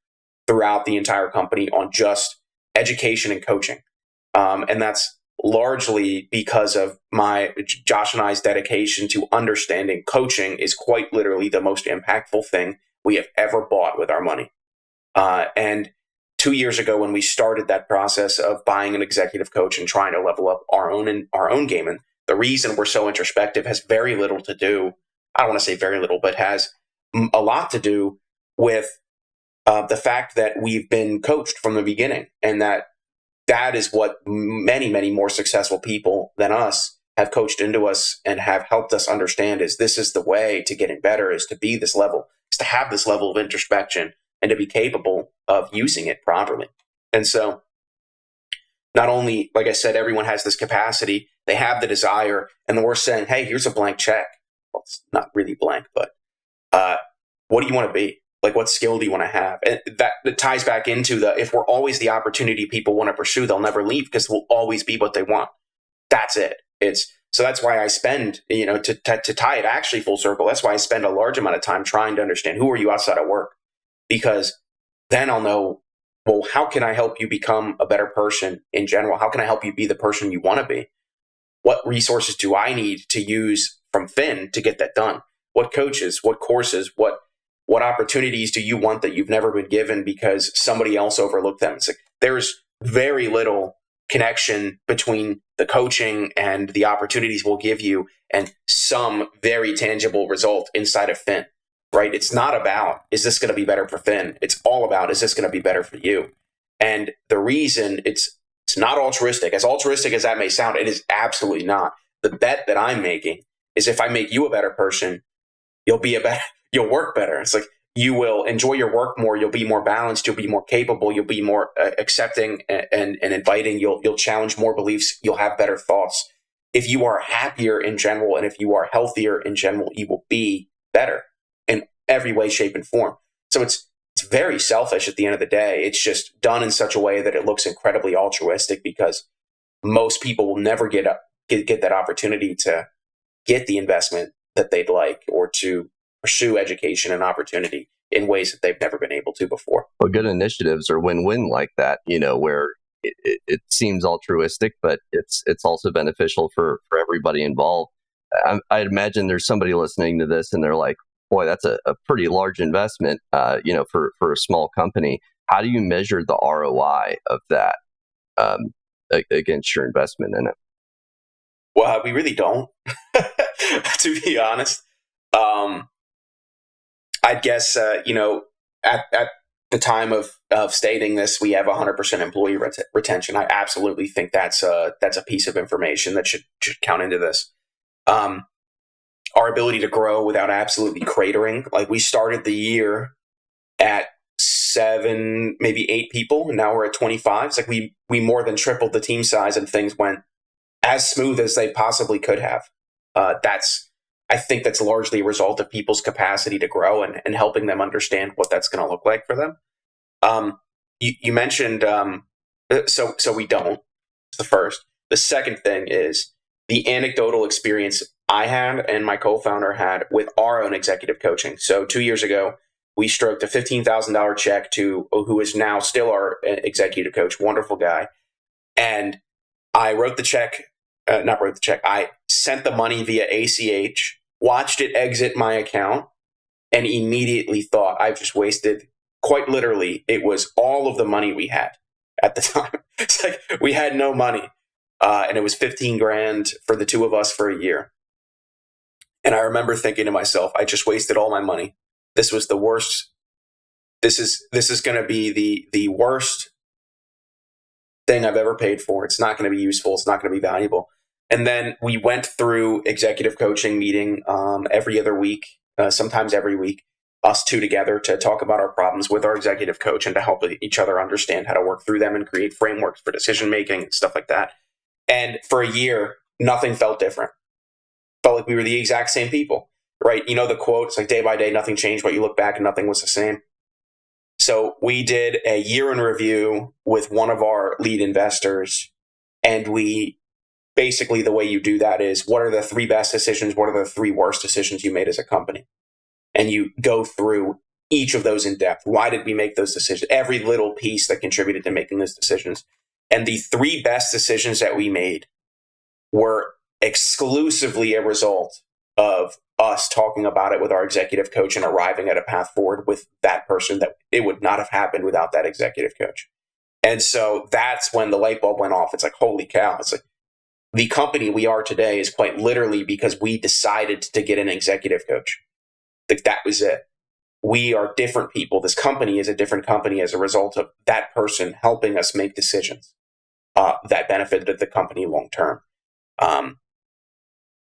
throughout the entire company on just education and coaching. And that's largely because of Josh and I's dedication to understanding coaching is quite literally the most impactful thing we have ever bought with our money. And 2 years ago, when we started that process of buying an executive coach and trying to level up our own game, and the reason we're so introspective has very little to do, I don't want to say very little, but has a lot to do with the fact that we've been coached from the beginning, and that is what many, many more successful people than us have coached into us and have helped us understand is this is the way to getting better, is to be this level, is to have this level of introspection and to be capable of using it properly. And so not only, like I said, everyone has this capacity, they have the desire, and then we're saying, hey, here's a blank check. Well, it's not really blank, but what do you want to be? Like, what skill do you want to have? And that ties back into if we're always the opportunity people want to pursue, they'll never leave because we'll always be what they want. That's it. So that's why I spend, to tie it actually full circle, that's why I spend a large amount of time trying to understand who are you outside of work, because then I'll know, well, how can I help you become a better person in general? How can I help you be the person you want to be? What resources do I need to use from Phin to get that done? What coaches, what courses, what opportunities do you want that you've never been given because somebody else overlooked them? It's like there's very little connection between the coaching and the opportunities we'll give you and some very tangible result inside of Phin, right? It's not about, is this going to be better for Phin? It's all about, is this going to be better for you? And the reason it's not altruistic as that may sound, it is absolutely not. The bet that I'm making is if I make you a better person, you'll work better. It's like, you will enjoy your work more. You'll be more balanced. You'll be more capable. You'll be more accepting and inviting. You'll challenge more beliefs. You'll have better thoughts. If you are happier in general, and if you are healthier in general, you will be better in every way, shape, and form. So it's very selfish at the end of the day. It's just done in such a way that it looks incredibly altruistic, because most people will never get that opportunity to get the investment that they'd like, or to pursue education and opportunity in ways that they've never been able to before. Well, good initiatives are win-win like that, where it seems altruistic, but it's also beneficial for everybody involved. I'd imagine there's somebody listening to this and they're like, boy, that's a pretty large investment, for a small company. How do you measure the ROI of that against your investment in it? Well, we really don't, to be honest. I'd guess, at the time of stating this, we have 100% employee retention. I absolutely think that's a piece of information that should count into this. Our ability to grow without absolutely cratering. Like, we started the year at 7, maybe 8 people, and now we're at 25. It's like we more than tripled the team size, and things went as smooth as they possibly could have. I think that's largely a result of people's capacity to grow and helping them understand what that's going to look like for them. You mentioned, so we don't. It's the first. The second thing is the anecdotal experience I had and my co-founder had with our own executive coaching. So 2 years ago, we stroked a $15,000 check to who is now still our executive coach, wonderful guy. And I I sent the money via ACH, watched it exit my account, and immediately thought, I've just wasted, quite literally, it was all of the money we had at the time. It's like we had no money. And it was 15 grand for the two of us for a year. And I remember thinking to myself, I just wasted all my money. This was the worst. This is going to be the worst thing I've ever paid for. It's not going to be useful. It's not going to be valuable. And then we went through executive coaching meeting every other week, sometimes every week, us two together to talk about our problems with our executive coach and to help each other understand how to work through them and create frameworks for decision making and stuff like that. And for a year, nothing felt different. Felt like we were the exact same people, right? You know the quote, it's like day by day, nothing changed, but you look back and nothing was the same. So we did a year in review with one of our lead investors, and basically the way you do that is, what are the 3 best decisions? What are the 3 worst decisions you made as a company? And you go through each of those in depth. Why did we make those decisions? Every little piece that contributed to making those decisions. And the 3 best decisions that we made were exclusively a result of us talking about it with our executive coach and arriving at a path forward with that person, that it would not have happened without that executive coach. And so that's when the light bulb went off. It's like, holy cow. It's like, the company we are today is quite literally because we decided to get an executive coach. Like, that was it. We are different people. This company is a different company as a result of that person helping us make decisions that benefited the company long term.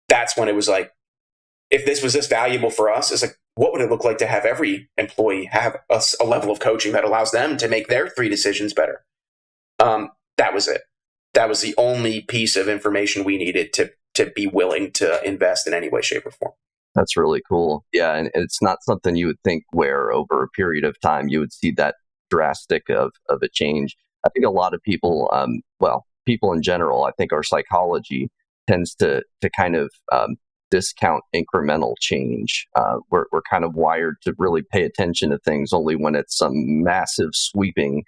That's when it was like, if this was this valuable for us, it's like, what would it look like to have every employee have a level of coaching that allows them to make their 3 decisions better? That was it. That was the only piece of information we needed to be willing to invest in any way, shape, or form. That's really cool. Yeah, and it's not something you would think where over a period of time you would see that drastic of a change. I think a lot of people, people in general, I think our psychology tends to kind of discount incremental change. We're kind of wired to really pay attention to things only when it's some massive sweeping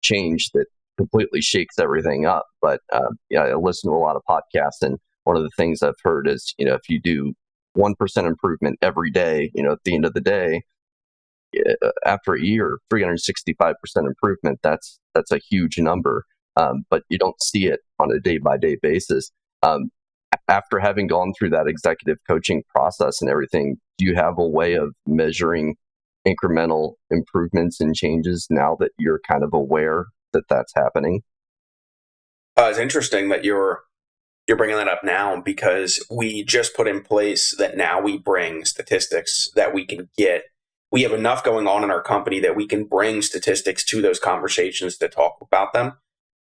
change that completely shakes everything up. But I listen to a lot of podcasts, and one of the things I've heard is, if you do 1% improvement every day, at the end of the day, after a year, 365% improvement, that's a huge number. but you don't see it on a day-by-day basis. After having gone through that executive coaching process and everything, do you have a way of measuring incremental improvements and changes now that you're kind of aware that that's happening? It's interesting that you're bringing that up now, because we just put in place that now we bring statistics that we can get. We have enough going on in our company that we can bring statistics to those conversations to talk about them.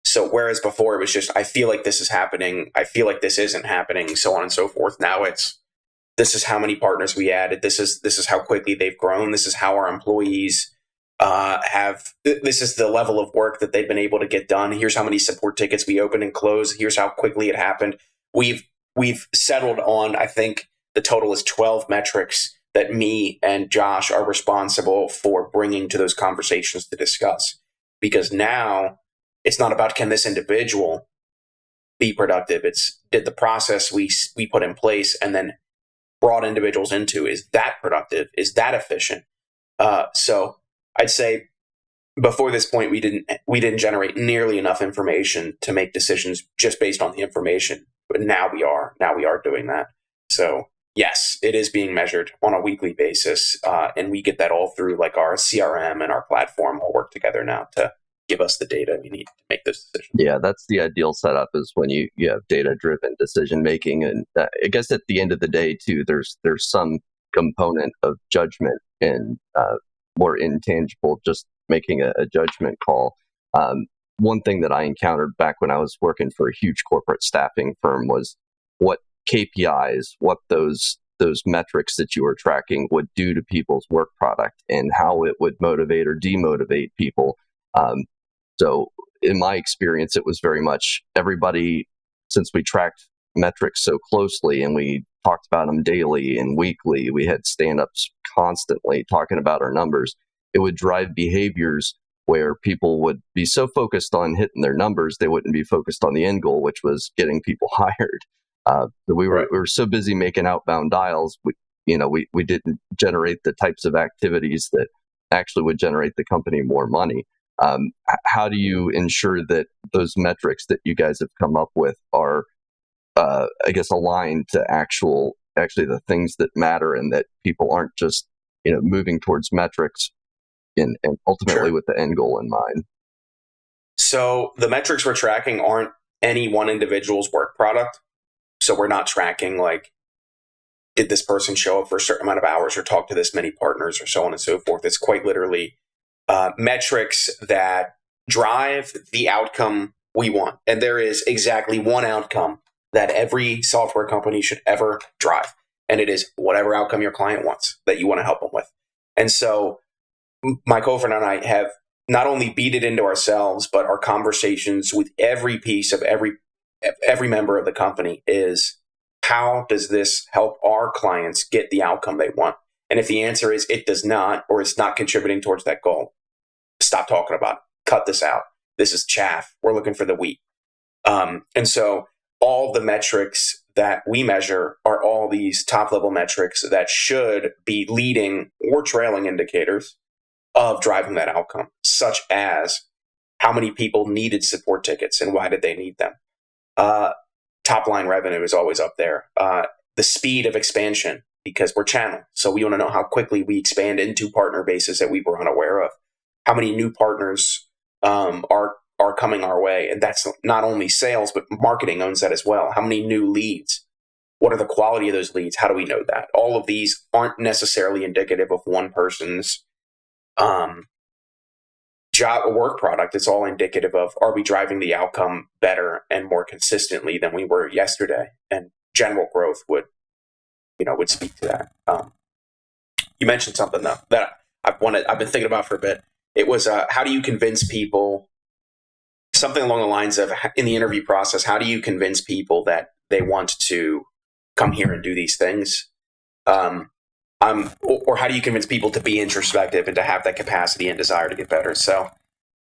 So whereas before it was just, I feel like this is happening, I feel like this isn't happening, so on and so forth. Now it's, this is how many partners we added. This is how quickly they've grown. This is how our employees this is the level of work that they've been able to get done. Here's how many support tickets we opened and closed. Here's how quickly it happened. We've settled on, I think the total is 12 metrics that me and Josh are responsible for bringing to those conversations to discuss. Because now it's not about, can this individual be productive? It's, did the process we put in place and then brought individuals into, is that productive? Is that efficient? So I'd say before this point, we didn't generate nearly enough information to make decisions just based on the information. But now we are doing that. So yes, it is being measured on a weekly basis, and we get that all through like our CRM and our platform all work together now to give us the data we need to make this decision. Yeah, that's the ideal setup, is when you have data-driven decision making, and I guess at the end of the day too, there's some component of judgment and more intangible, just making a judgment call. One thing that I encountered back when I was working for a huge corporate staffing firm was what KPIs, what those metrics that you were tracking would do to people's work product and how it would motivate or demotivate people. So in my experience, it was very much everybody, since we tracked metrics so closely and we talked about them daily and weekly, we had stand-ups constantly talking about our numbers. It would drive behaviors where people would be so focused on hitting their numbers, they wouldn't be focused on the end goal, which was getting people hired. We were so busy making outbound dials, we didn't generate the types of activities that actually would generate the company more money. How do you ensure that those metrics that you guys have come up with are, I guess, aligned to actually the things that matter, and that people aren't just moving towards metrics and ultimately Sure. with the end goal in mind? So the metrics we're tracking aren't any one individual's work product. So we're not tracking like, did this person show up for a certain amount of hours or talk to this many partners or so on and so forth. It's quite literally metrics that drive the outcome we want. And there is exactly one outcome that every software company should ever drive. And it is whatever outcome your client wants that you want to help them with. And so my co-founder and I have not only beat it into ourselves, but our conversations with every piece of every member of the company is, how does this help our clients get the outcome they want? And if the answer is it does not, or it's not contributing towards that goal, stop talking about it. Cut this out. This is chaff. We're looking for the wheat. And so all the metrics that we measure are all these top level metrics that should be leading or trailing indicators of driving that outcome, such as how many people needed support tickets and why did they need them? Top line revenue is always up there. The speed of expansion, because we're channel. So we want to know how quickly we expand into partner bases that we were unaware of. How many new partners are coming our way. And that's not only sales, but marketing owns that as well. How many new leads? What are the quality of those leads? How do we know that? All of these aren't necessarily indicative of one person's job or work product. It's all indicative of, are we driving the outcome better and more consistently than we were yesterday? And general growth would speak to that. You mentioned something though that I've been thinking about for a bit. It was how do you convince people, something along the lines of, in the interview process, how do you convince people that they want to come here and do these things? Or how do you convince people to be introspective and to have that capacity and desire to get better? So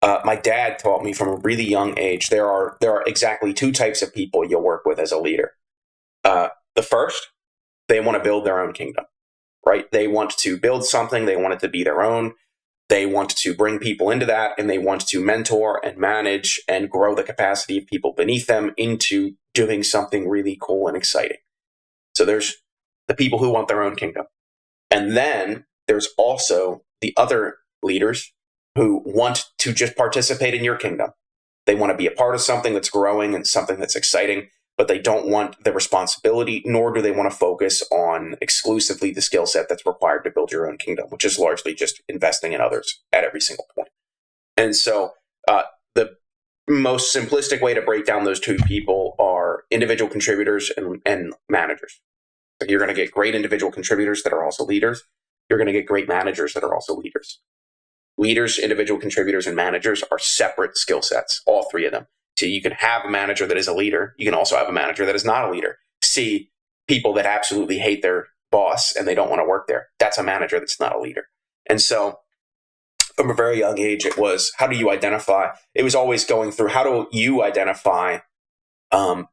my dad taught me from a really young age, there are exactly two types of people you'll work with as a leader. The first, they want to build their own kingdom, right? They want to build something. They want it to be their own. They want to bring people into that, and they want to mentor and manage and grow the capacity of people beneath them into doing something really cool and exciting. So there's the people who want their own kingdom. And then there's also the other leaders who want to just participate in your kingdom. They want to be a part of something that's growing and something that's exciting, but they don't want the responsibility, nor do they want to focus on exclusively the skill set that's required to build your own kingdom, which is largely just investing in others at every single point. And so the most simplistic way to break down those two people are individual contributors and managers. So you're going to get great individual contributors that are also leaders. You're going to get great managers that are also leaders. Leaders, individual contributors, and managers are separate skill sets, all three of them. So you can have a manager that is a leader. You can also have a manager that is not a leader. See people that absolutely hate their boss and they don't want to work there. That's a manager that's not a leader. And so from a very young age, it was, how do you identify? It was always going through, how do you identify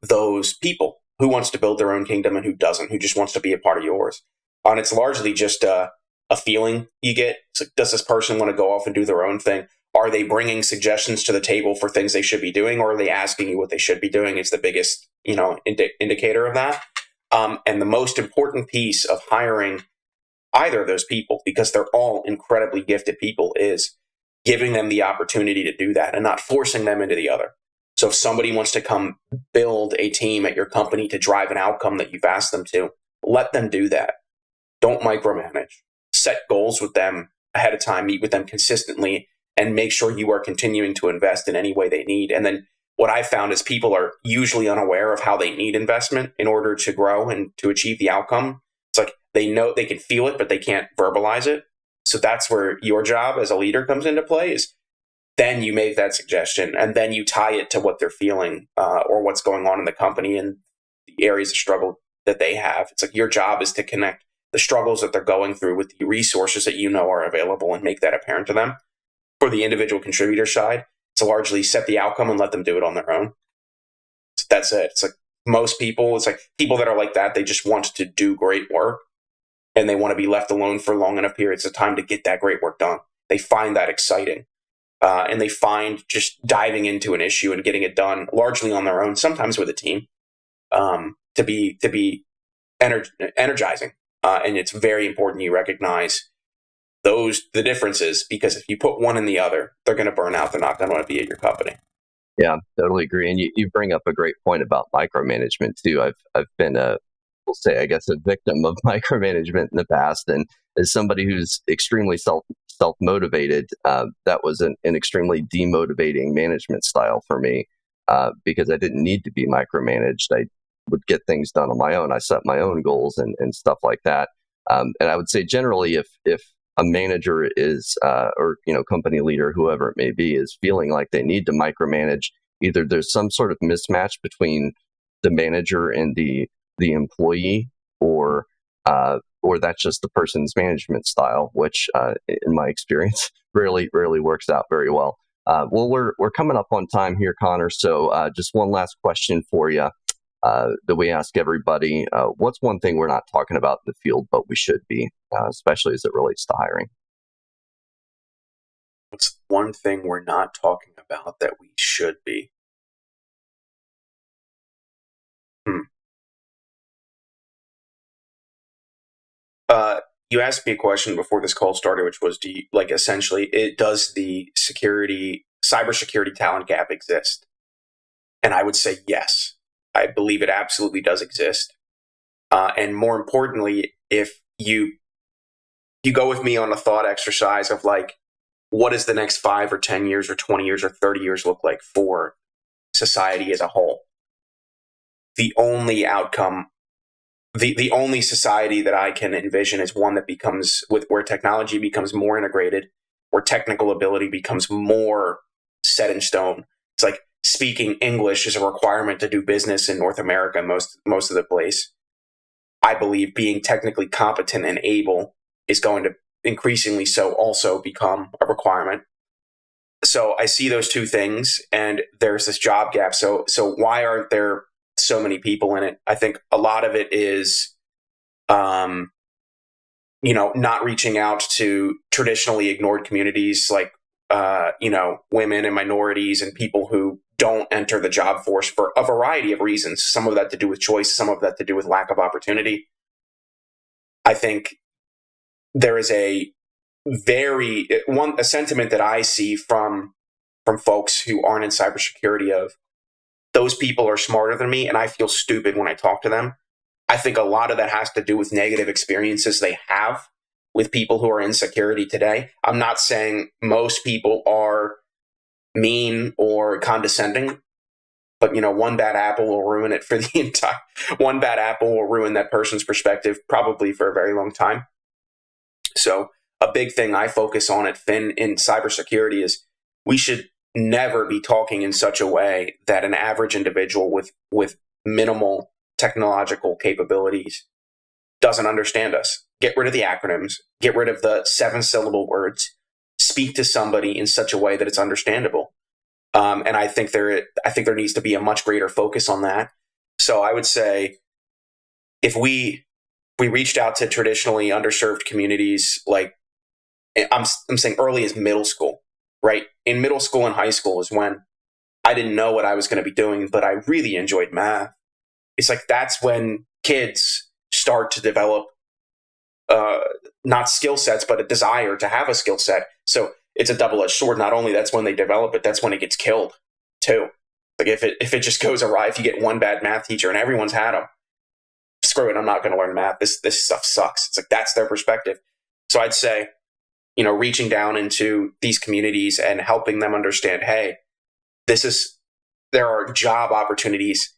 those people? Who wants to build their own kingdom and who doesn't? Who just wants to be a part of yours? And it's largely just a feeling you get. So does this person want to go off and do their own thing? Are they bringing suggestions to the table for things they should be doing, or are they asking you what they should be doing? It's the biggest, indicator of that. And the most important piece of hiring either of those people, because they're all incredibly gifted people, is giving them the opportunity to do that and not forcing them into the other. So if somebody wants to come build a team at your company to drive an outcome that you've asked them to, let them do that. Don't micromanage. Set goals with them ahead of time, meet with them consistently, and make sure you are continuing to invest in any way they need. And then what I found is people are usually unaware of how they need investment in order to grow and to achieve the outcome. It's like they know they can feel it, but they can't verbalize it. So that's where your job as a leader comes into play, is then you make that suggestion and then you tie it to what they're feeling or what's going on in the company and the areas of struggle that they have. It's like your job is to connect the struggles that they're going through with the resources that you know are available and make that apparent to them. For the individual contributor side, to largely set the outcome and let them do it on their own. So that's it. It's like most people, it's like people that are like that, they just want to do great work and they want to be left alone for long enough periods of time to get that great work done. They find that exciting. And they find just diving into an issue and getting it done largely on their own, sometimes with a team, to be energizing. And it's very important you recognize the differences, because if you put one in the other, they're going to burn out. They're not going to want to be at your company. Yeah, totally agree. And you bring up a great point about micromanagement too. I've been we'll say, I guess, a victim of micromanagement in the past, and as somebody who's extremely self motivated, that was an extremely demotivating management style for me, because I didn't need to be micromanaged. I would get things done on my own. I set my own goals and stuff like that. And I would say generally, if a manager is, or company leader, whoever it may be, is feeling like they need to micromanage, either there's some sort of mismatch between the manager and the employee, or that's just the person's management style, which in my experience rarely works out very well. Well, we're coming up on time here, Connor. So just one last question for you that we ask everybody. What's one thing we're not talking about in the field, but we should be, especially as it relates to hiring? What's one thing we're not talking about that we should be? You asked me a question before this call started, which was, does the cybersecurity talent gap exist? And I would say yes. I believe it absolutely does exist. And more importantly, if you go with me on a thought exercise of like, what does the next 5 or 10 years or 20 years or 30 years look like for society as a whole? The only outcome, the only society that I can envision is one that becomes where technology becomes more integrated, where technical ability becomes more set in stone. It's like speaking English is a requirement to do business in North America, most of the place. I believe being technically competent and able is going to increasingly so also become a requirement. So I see those two things, and there's this job gap. So why aren't there so many people in it? I think a lot of it is not reaching out to traditionally ignored communities like, women and minorities and people who don't enter the job force for a variety of reasons. Some of that to do with choice, some of that to do with lack of opportunity. I think there is a sentiment that I see from folks who aren't in cybersecurity of those people are smarter than me and I feel stupid when I talk to them. I think a lot of that has to do with negative experiences they have with people who are in security today. I'm not saying most people are mean or condescending, but one bad apple will ruin it for the entire. One bad apple will ruin that person's perspective probably for a very long time. So a big thing I focus on at Phin in cybersecurity is we should never be talking in such a way that an average individual with minimal technological capabilities doesn't understand us. Get rid of the acronyms, get rid of the 7-syllable words, speak to somebody in such a way that it's understandable. And I think there needs to be a much greater focus on that. So I would say if we reached out to traditionally underserved communities, like I'm saying early as middle school, right? In middle school and high school is when I didn't know what I was going to be doing, but I really enjoyed math. It's like that's when kids start to develop not skill sets, but a desire to have a skill set. So it's a double-edged sword. Not only that's when they develop it, that's when it gets killed too. Like if it just goes awry, if you get one bad math teacher and everyone's had them, screw it, I'm not going to learn math. This stuff sucks. It's like that's their perspective. So I'd say, reaching down into these communities and helping them understand, hey, there are job opportunities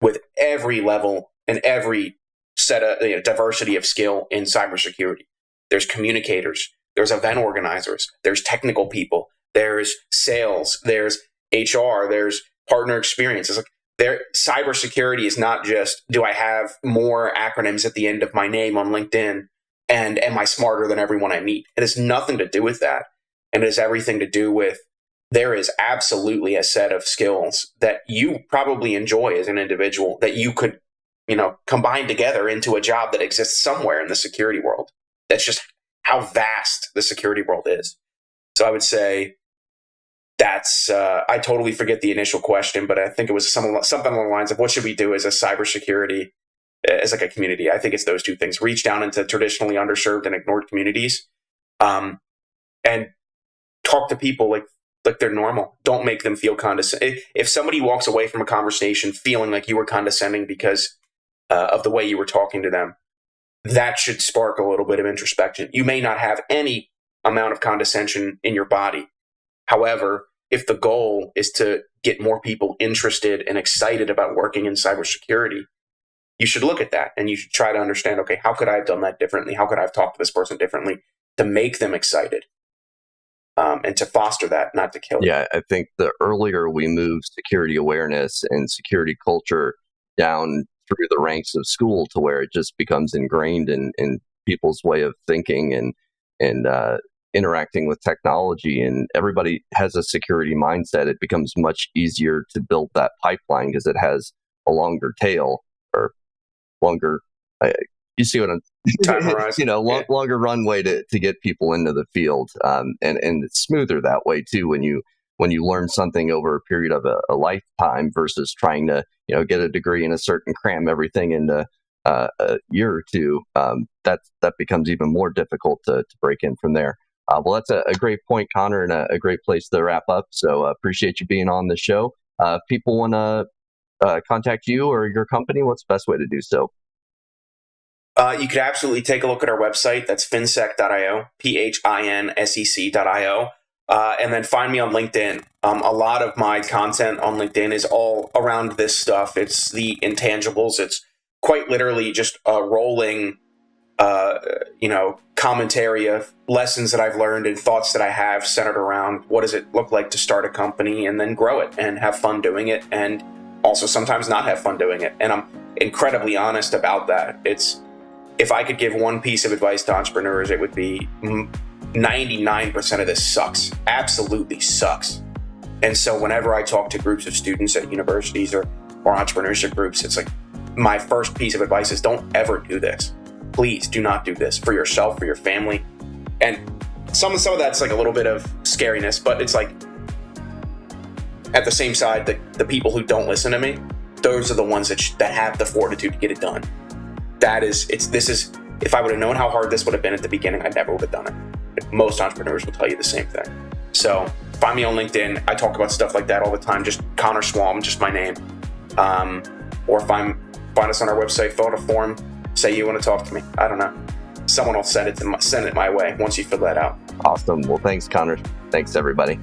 with every level and every set of diversity of skill in cybersecurity. There's communicators, there's event organizers, there's technical people, there's sales, there's HR, there's partner experience. It's like cybersecurity is not just, do I have more acronyms at the end of my name on LinkedIn and am I smarter than everyone I meet? It has nothing to do with that. And it has everything to do with there is absolutely a set of skills that you probably enjoy as an individual that you could, combine together into a job that exists somewhere in the security world. That's just how vast the security world is. So I would say that's, I totally forget the initial question, but I think it was something along the lines of what should we do as a cybersecurity, as like a community? I think it's those two things. Reach down into traditionally underserved and ignored communities, and talk to people like they're normal. Don't make them feel condescending. If somebody walks away from a conversation feeling like you were condescending because of the way you were talking to them, that should spark a little bit of introspection. You may not have any amount of condescension in your body. However, if the goal is to get more people interested and excited about working in cybersecurity, you should look at that and you should try to understand, okay, how could I have done that differently? How could I have talked to this person differently to make them excited? And to foster that, not to kill it. Yeah, I think the earlier we move security awareness and security culture down through the ranks of school to where it just becomes ingrained in people's way of thinking and interacting with technology, and everybody has a security mindset, it becomes much easier to build that pipeline because it has a longer tail or longer. You see what I'm time horizon, longer runway to get people into the field, and it's smoother that way too when you learn something over a period of a lifetime versus trying to get a degree in a certain, cram everything into a year or two. That becomes even more difficult to break in from there. Well, that's a great point, Connor, and a great place to wrap up. So appreciate you being on the show. If people want to contact you or your company, what's the best way to do so? You could absolutely take a look at our website. That's phinsec.io, PHINSEC.io. And then find me on LinkedIn. A lot of my content on LinkedIn is all around this stuff. It's the intangibles. It's quite literally just a rolling, commentary of lessons that I've learned and thoughts that I have centered around what does it look like to start a company and then grow it and have fun doing it, and also sometimes not have fun doing it. And I'm incredibly honest about that. If I could give one piece of advice to entrepreneurs, it would be 99% of this sucks. Absolutely sucks. And so whenever I talk to groups of students at universities or entrepreneurship groups, it's like my first piece of advice is don't ever do this. please do not do this for yourself, for your family. And some of that's like a little bit of scariness, but it's like, at the same side, the people who don't listen to me, those are the ones that have the fortitude to get it done. If I would have known how hard this would have been at the beginning, I never would have done it. Most entrepreneurs will tell you the same thing. So find me on LinkedIn. I talk about stuff like that all the time. Just Connor Swam, just my name. Or find us on our website, fill out a form, say you want to talk to me. I don't know. Someone will send it my way once you fill that out. Awesome. Well, thanks, Connor. Thanks, everybody.